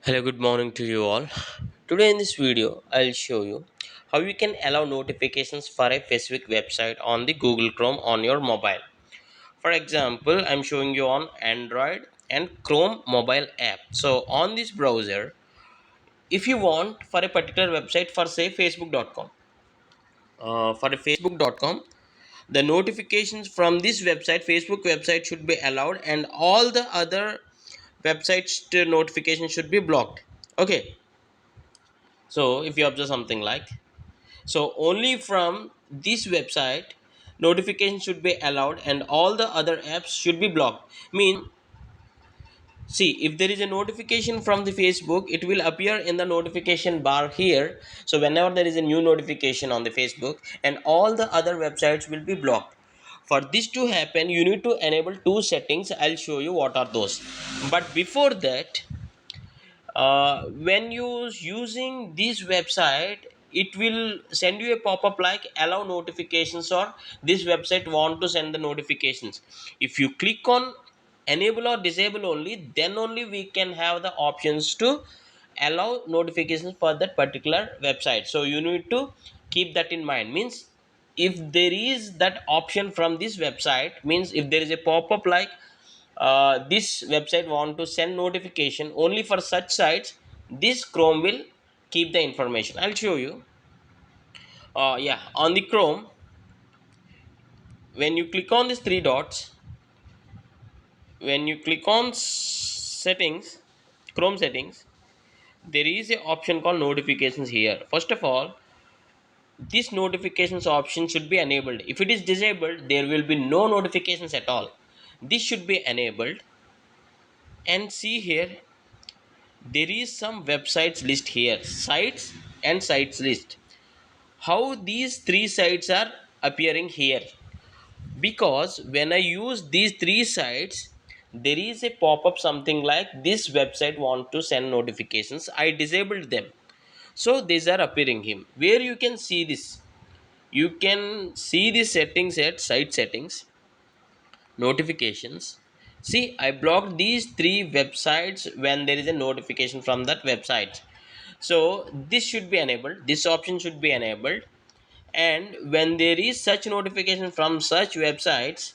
Hello, good morning to you all. Today in this video, I'll show you how you can allow notifications for a specific website on the Google Chrome on your mobile. For example, I'm showing you on Android and Chrome mobile app. So on this browser, if you want for a particular website for say facebook.com, for a facebook.com, the notifications from this website, Facebook website should be allowed and all the other websites notifications should be blocked. Okay, so if you observe something like so only from this website notification should be allowed and all the other apps should be blocked. Mean, see, if there is a notification from the Facebook, it will appear in the notification bar here. So whenever there is a new notification on the Facebook, and all the other websites will be blocked. For this to happen, you need to enable two settings. I'll show you what are those. But before that, when you using this website, it will send you a pop-up like allow notifications, or this website want to send the notifications. If you click on enable or disable only, then only we can have the options to allow notifications for that particular website. So you need to keep that in mind. Means, if there is that option from this website, means if there is a pop-up like this website want to send notification only for such sites, this Chrome will keep the information. I'll show you. Yeah, on the Chrome, when you click on these three dots, when you click on settings, Chrome settings, there is a option called notifications here. First of all, this notifications option should be enabled. If it is disabled, there will be no notifications at all. This should be enabled. And see here, there is some websites list here, sites and sites list. How these three sites are appearing here? Because when I use these three sites, there is a pop-up something like this website want to send notifications. I disabled them, so these are appearing him. Where you can see this, you can see the settings at site settings, notifications. See, I blocked these three websites when there is a notification from that website. So this should be enabled, this option should be enabled. And when there is such notification from such websites,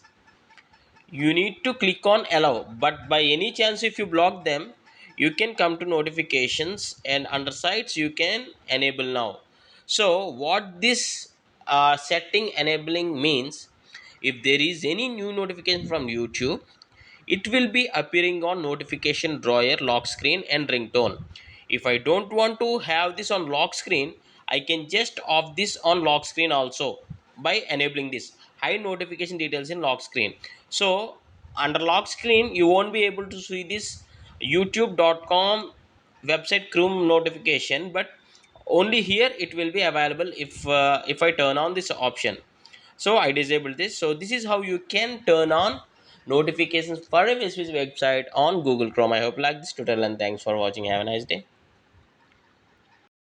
you need to click on allow. But by any chance, if you block them, you can come to notifications and under sites you can enable now. So what this setting enabling means, if there is any new notification from YouTube, it will be appearing on notification drawer, lock screen and ringtone. If I don't want to have this on lock screen, I can just off this on lock screen also by enabling this hide notification details in lock screen. So under lock screen, you won't be able to see this youtube.com website Chrome notification, but only here it will be available if I turn on this option. So I disable this. So this is how you can turn on notifications for a specific website on Google Chrome. I hope you like this tutorial and thanks for watching. Have a nice day.